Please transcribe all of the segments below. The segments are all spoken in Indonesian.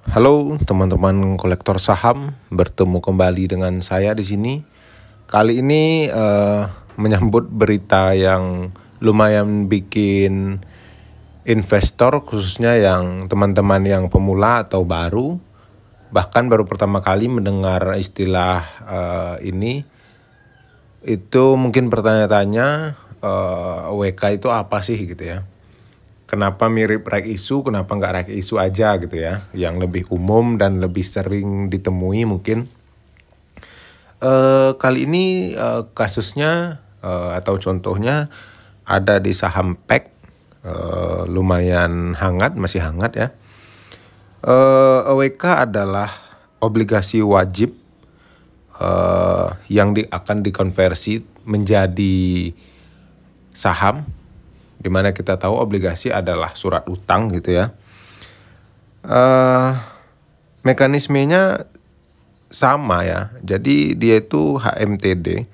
Halo teman-teman kolektor saham, bertemu kembali dengan saya di sini. Kali ini menyambut berita yang lumayan bikin investor, khususnya yang teman-teman yang pemula atau baru, bahkan baru pertama kali mendengar istilah ini, itu mungkin bertanya-tanya WK itu apa sih gitu ya. Kenapa mirip reg issue, kenapa nggak reg issue aja gitu ya, yang lebih umum dan lebih sering ditemui mungkin. Kali ini kasusnya atau contohnya ada di saham PEK, lumayan hangat, masih hangat ya. EWK adalah obligasi wajib yang akan dikonversi menjadi saham, dimana kita tahu obligasi adalah surat utang gitu ya. Mekanismenya sama ya, jadi dia itu HMTD,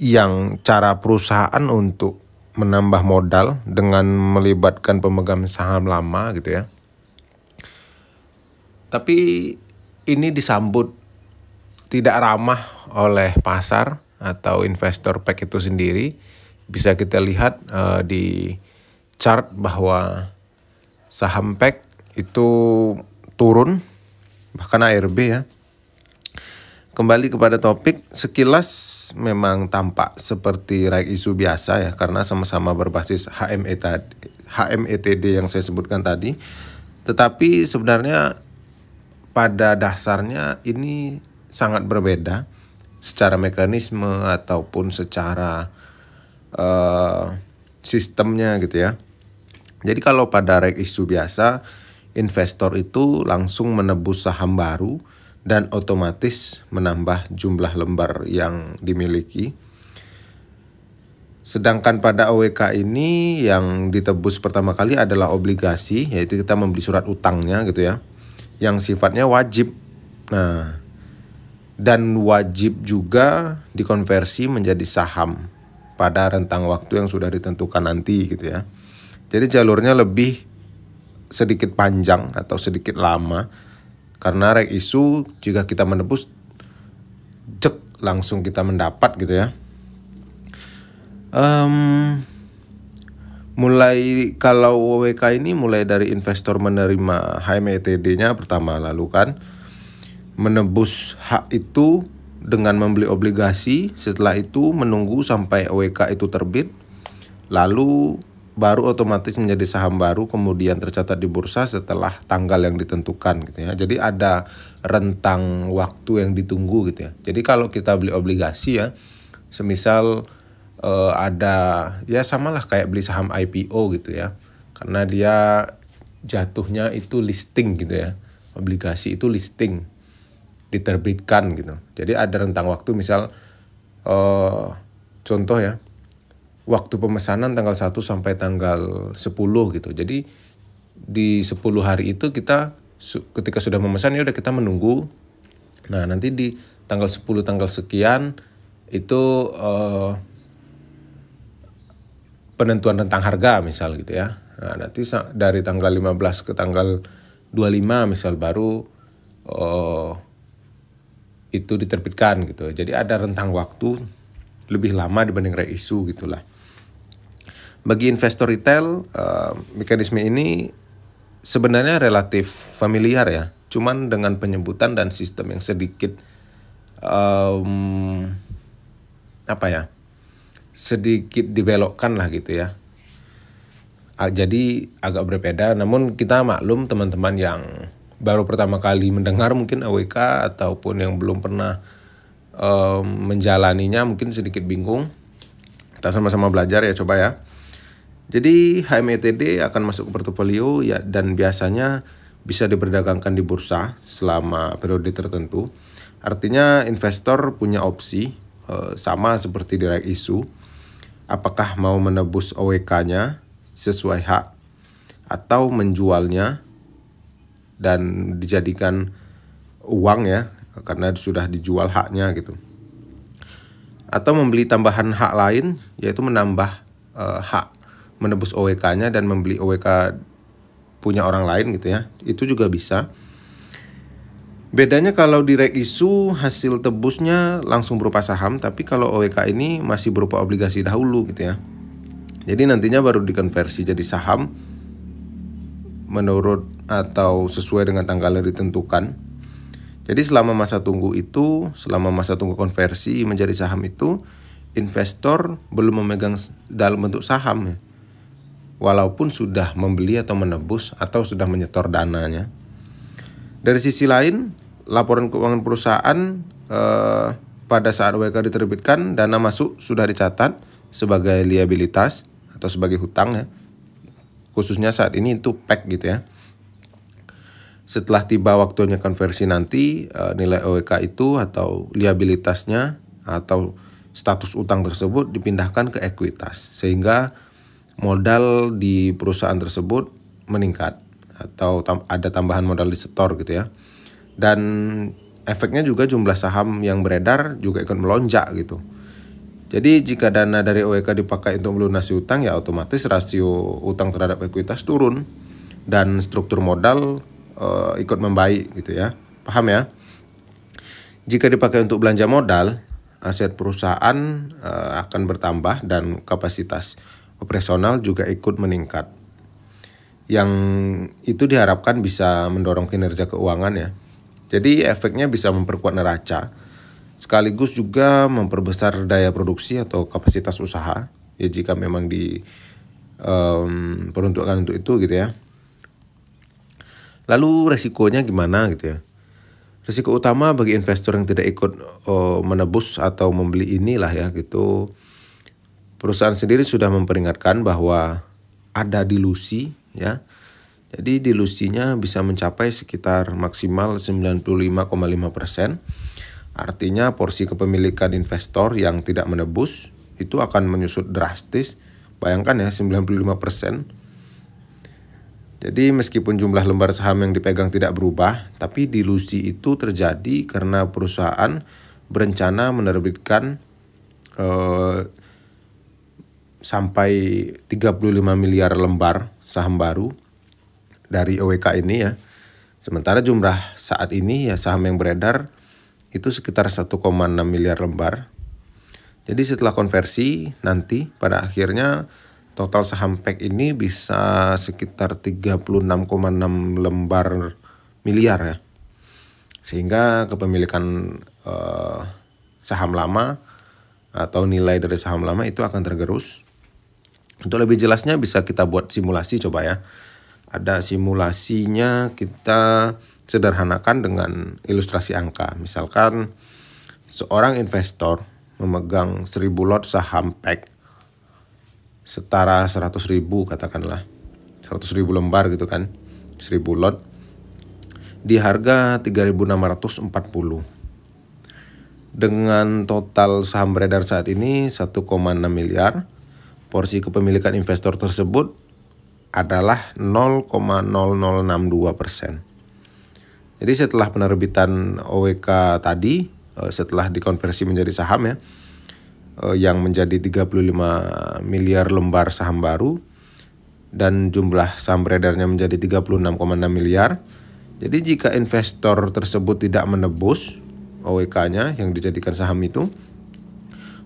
yang cara perusahaan untuk menambah modal dengan melibatkan pemegang saham lama gitu ya. Tapi ini disambut tidak ramah oleh pasar atau investor PEK itu sendiri. Bisa kita lihat di chart bahwa saham PEK itu turun, bahkan ARB ya. Kembali kepada topik, sekilas memang tampak seperti reg issue biasa ya, karena sama-sama berbasis HMETD yang saya sebutkan tadi. Tetapi sebenarnya pada dasarnya ini sangat berbeda secara mekanisme ataupun secara sistemnya gitu ya. Jadi kalau pada reg issue biasa, investor itu langsung menebus saham baru dan otomatis menambah jumlah lembar yang dimiliki. Sedangkan pada OWK ini yang ditebus pertama kali adalah obligasi, yaitu kita membeli surat utangnya gitu ya, yang sifatnya wajib. Nah, dan wajib juga dikonversi menjadi saham pada rentang waktu yang sudah ditentukan nanti gitu ya. Jadi jalurnya lebih sedikit panjang atau sedikit lama, karena reg issue jika kita menebus langsung kita mendapat gitu ya. Mulai kalau WK ini mulai dari investor menerima HMETD-nya pertama, lalu kan menebus hak itu dengan membeli obligasi, setelah itu menunggu sampai WK itu terbit, lalu baru otomatis menjadi saham baru, kemudian tercatat di bursa setelah tanggal yang ditentukan gitu ya. Jadi ada rentang waktu yang ditunggu gitu ya. Jadi kalau kita beli obligasi ya, semisal ada ya samalah kayak beli saham IPO gitu ya, karena dia jatuhnya itu listing gitu ya. Obligasi itu listing, diterbitkan gitu. Jadi ada rentang waktu, misal contoh ya, waktu pemesanan tanggal 1 sampai tanggal 10 gitu. Jadi di 10 hari itu kita ketika sudah memesan ya udah kita menunggu. Nah, nanti di tanggal 10 tanggal sekian itu penentuan rentang harga misal gitu ya. Nah, nanti dari tanggal 15 ke tanggal 25 misal baru itu diterbitkan gitu. Jadi ada rentang waktu lebih lama dibanding reg issue gitulah. Bagi investor retail, mekanisme ini sebenarnya relatif familiar ya, cuman dengan penyebutan dan sistem yang sedikit sedikit dibelokkan lah gitu ya. Jadi agak berbeda, namun kita maklum teman-teman yang baru pertama kali mendengar mungkin AWK ataupun yang belum pernah menjalaninya mungkin sedikit bingung. Kita sama-sama belajar ya, coba ya. Jadi HMETD akan masuk ke portofolio ya, dan biasanya bisa diperdagangkan di bursa selama periode tertentu. Artinya investor punya opsi sama seperti di reg issue, apakah mau menebus OWK-nya sesuai hak atau menjualnya dan dijadikan uang ya, karena sudah dijual haknya gitu. Atau membeli tambahan hak lain, yaitu menambah hak menebus OWK-nya dan membeli OWK punya orang lain gitu ya, itu juga bisa. Bedanya kalau direct issue hasil tebusnya langsung berupa saham, tapi kalau OWK ini masih berupa obligasi dahulu gitu ya. Jadi nantinya baru dikonversi jadi saham menurut atau sesuai dengan tanggal yang ditentukan. Jadi selama masa tunggu konversi menjadi saham itu, investor belum memegang dalam bentuk saham ya, walaupun sudah membeli atau menebus atau sudah menyetor dananya. Dari sisi lain, laporan keuangan perusahaan pada saat OWK diterbitkan, dana masuk sudah dicatat sebagai liabilitas atau sebagai hutang ya. Khususnya saat ini itu PEK gitu ya. Setelah tiba waktunya konversi nanti, nilai OWK itu atau liabilitasnya atau status utang tersebut dipindahkan ke ekuitas, sehingga modal di perusahaan tersebut meningkat atau ada tambahan modal disetor gitu ya. Dan efeknya juga jumlah saham yang beredar juga ikut melonjak gitu. Jadi jika dana dari OWK dipakai untuk melunasi utang, ya otomatis rasio utang terhadap ekuitas turun dan struktur modal ikut membaik gitu ya. Paham ya? Jika dipakai untuk belanja modal, aset perusahaan akan bertambah dan kapasitas operasional juga ikut meningkat. Yang itu diharapkan bisa mendorong kinerja keuangan ya. Jadi efeknya bisa memperkuat neraca, sekaligus juga memperbesar daya produksi atau kapasitas usaha ya, jika memang peruntukan untuk itu gitu ya. Lalu resikonya gimana gitu ya? Risiko utama bagi investor yang tidak ikut menebus atau membeli inilah ya gitu. Perusahaan sendiri sudah memperingatkan bahwa ada dilusi ya. Jadi dilusinya bisa mencapai sekitar maksimal 95,5%. Artinya porsi kepemilikan investor yang tidak menebus itu akan menyusut drastis. Bayangkan ya, 95%. Jadi meskipun jumlah lembar saham yang dipegang tidak berubah, tapi dilusi itu terjadi karena perusahaan berencana menerbitkan sampai 35 miliar lembar saham baru dari OWK ini ya. Sementara jumlah saat ini ya saham yang beredar itu sekitar 1,6 miliar lembar. Jadi setelah konversi nanti pada akhirnya total saham PEK ini bisa sekitar 36,6 lembar miliar ya. Sehingga kepemilikan saham lama atau nilai dari saham lama itu akan tergerus. Untuk lebih jelasnya bisa kita buat simulasi coba ya. Ada simulasinya, kita sederhanakan dengan ilustrasi angka. Misalkan seorang investor memegang 1000 lot saham PEK setara 100.000 katakanlah. 100.000 lembar gitu kan. 1000 lot di harga 3.640. Dengan total saham beredar saat ini 1,6 miliar, porsi kepemilikan investor tersebut adalah 0,0062%. Jadi setelah penerbitan OWK tadi, setelah dikonversi menjadi saham ya, yang menjadi 35 miliar lembar saham baru dan jumlah saham beredarnya menjadi 36,6 miliar. Jadi jika investor tersebut tidak menebus OWK-nya yang dijadikan saham itu,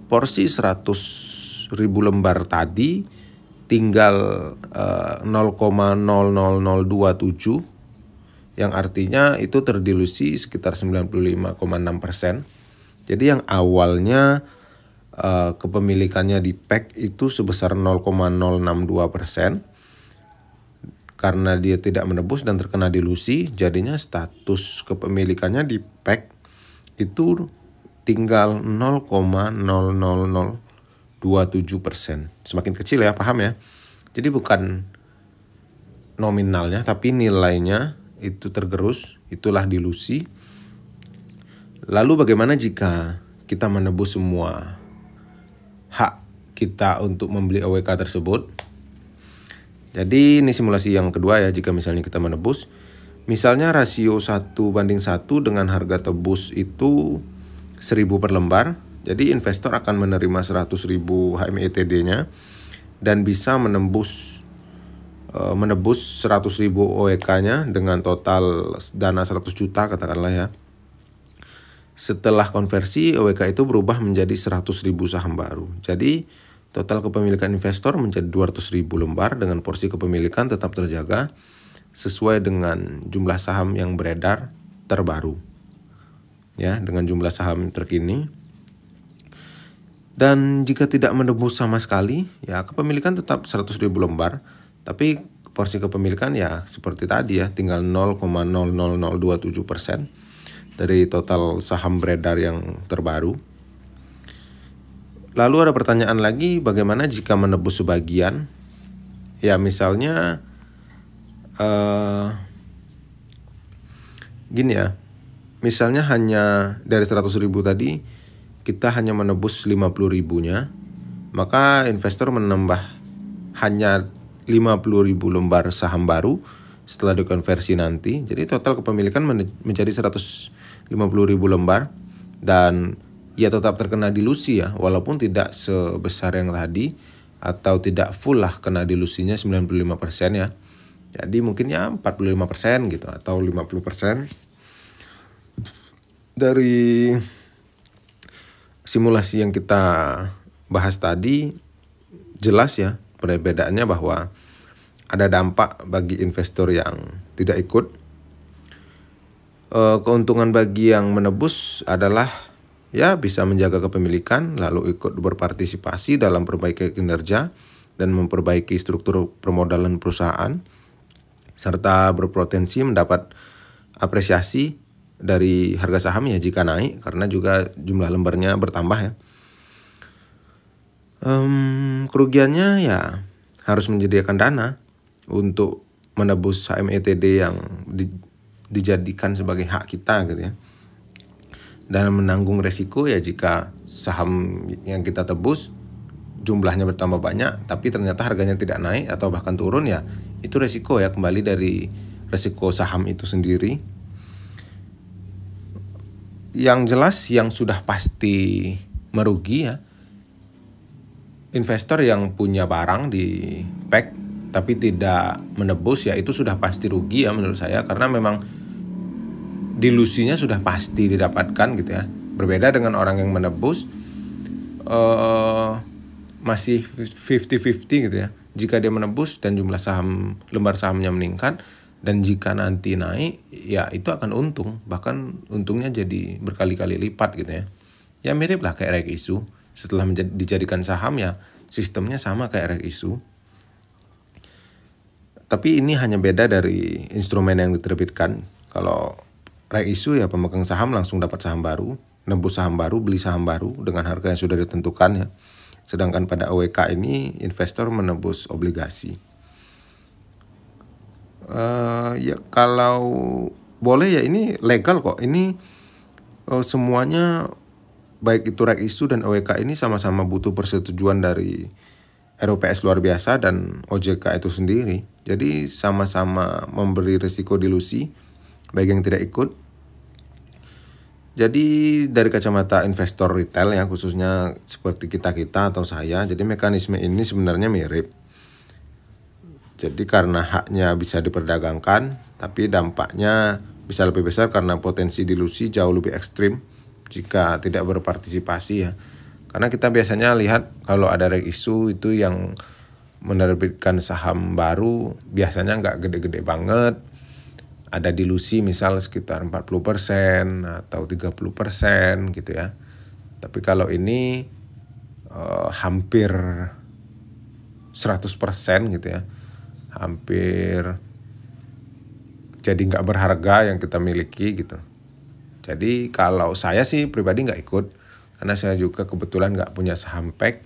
porsi 100.000 lembar tadi tinggal 0,00027, yang artinya itu terdilusi sekitar 95,6%. Jadi yang awalnya kepemilikannya di PEK itu sebesar 0,062%, karena dia tidak menebus dan terkena dilusi, jadinya status kepemilikannya di PEK itu tinggal 0,00027%. Semakin kecil ya, paham ya? Jadi bukan nominalnya tapi nilainya itu tergerus, itulah dilusi. Lalu bagaimana jika kita menebus semua hak kita untuk membeli OWK tersebut? Jadi ini simulasi yang kedua ya, jika misalnya kita menebus. Misalnya rasio 1:1 dengan harga tebus itu 1.000 per lembar. Jadi investor akan menerima 100.000 HMETD-nya dan bisa menembus menebus 100.000 OEK-nya dengan total dana 100 juta katakanlah ya. Setelah konversi, OEK itu berubah menjadi 100.000 saham baru. Jadi total kepemilikan investor menjadi 200.000 lembar dengan porsi kepemilikan tetap terjaga sesuai dengan jumlah saham yang beredar terbaru. Ya, dengan jumlah saham terkini. Dan jika tidak menebus sama sekali, ya kepemilikan tetap 100.000 lembar, tapi porsi kepemilikan ya seperti tadi ya, tinggal 0,00027% dari total saham beredar yang terbaru. Lalu ada pertanyaan lagi, bagaimana jika menebus sebagian? Ya misalnya gini ya, misalnya hanya dari 100.000 tadi, kita hanya menebus 50.000-nya, maka investor menambah hanya 50.000 lembar saham baru setelah dikonversi nanti. Jadi total kepemilikan menjadi 150.000 lembar dan ya tetap terkena dilusi ya, walaupun tidak sebesar yang tadi atau tidak full lah kena dilusinya 95% ya. Jadi mungkin ya 45% gitu atau 50%. Dari simulasi yang kita bahas tadi jelas ya perbedaannya bahwa ada dampak bagi investor yang tidak ikut. Keuntungan bagi yang menebus adalah ya bisa menjaga kepemilikan lalu ikut berpartisipasi dalam perbaikan kinerja dan memperbaiki struktur permodalan perusahaan serta berpotensi mendapat apresiasi dari harga saham ya jika naik karena juga jumlah lembarnya bertambah ya. Kerugiannya ya harus menyediakan dana untuk menebus HMETD yang dijadikan sebagai hak kita gitu ya. Dan menanggung resiko ya jika saham yang kita tebus jumlahnya bertambah banyak tapi ternyata harganya tidak naik atau bahkan turun ya, itu resiko ya, kembali dari resiko saham itu sendiri. Yang jelas yang sudah pasti merugi ya, investor yang punya barang di pack tapi tidak menebus ya itu sudah pasti rugi ya menurut saya, karena memang dilusinya sudah pasti didapatkan gitu ya. Berbeda dengan orang yang menebus masih 50-50 gitu ya. Jika dia menebus dan jumlah saham lembar sahamnya meningkat, dan jika nanti naik ya itu akan untung, bahkan untungnya jadi berkali-kali lipat gitu ya. Ya mirip lah kayak REISU, setelah dijadikan saham ya sistemnya sama kayak REISU. Tapi ini hanya beda dari instrumen yang diterbitkan. Kalau REISU ya pemegang saham langsung dapat saham baru, nebus saham baru, beli saham baru dengan harga yang sudah ditentukan ya. Sedangkan pada OEK ini investor menebus obligasi. Ya kalau boleh ya ini legal kok. Ini semuanya baik itu REISU dan OEK ini sama-sama butuh persetujuan dari RUPS luar biasa dan OJK itu sendiri. Jadi sama-sama memberi risiko dilusi bagi yang tidak ikut. Jadi dari kacamata investor retail ya, khususnya seperti kita-kita atau saya, jadi mekanisme ini sebenarnya mirip. Jadi karena haknya bisa diperdagangkan, tapi dampaknya bisa lebih besar karena potensi dilusi jauh lebih ekstrim jika tidak berpartisipasi ya. Karena kita biasanya lihat kalau ada REISU itu yang menerbitkan saham baru biasanya nggak gede-gede banget. Ada dilusi misal sekitar 40% atau 30% gitu ya. Tapi kalau ini hampir 100% gitu ya. Hampir jadi nggak berharga yang kita miliki gitu. Jadi kalau saya sih pribadi nggak ikut, karena saya juga kebetulan nggak punya saham pack,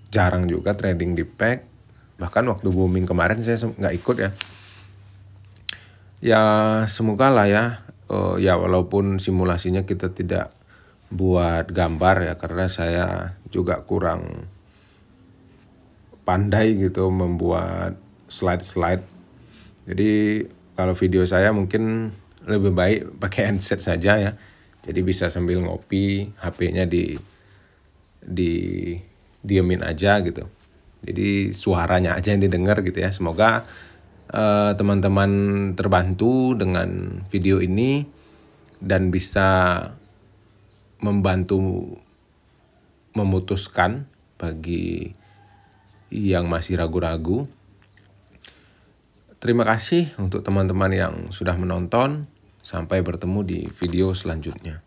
jarang juga trading di pack. Bahkan waktu booming kemarin saya nggak ikut ya. Ya semoga lah ya, ya walaupun simulasinya kita tidak buat gambar ya, karena saya juga kurang pandai gitu membuat slide-slide. Jadi kalau video saya mungkin lebih baik pakai handset saja ya. Jadi bisa sambil ngopi, HP-nya diemin aja gitu. Jadi suaranya aja yang didengar gitu ya. Semoga teman-teman terbantu dengan video ini dan bisa membantu memutuskan bagi yang masih ragu-ragu. Terima kasih untuk teman-teman yang sudah menonton. Sampai bertemu di video selanjutnya.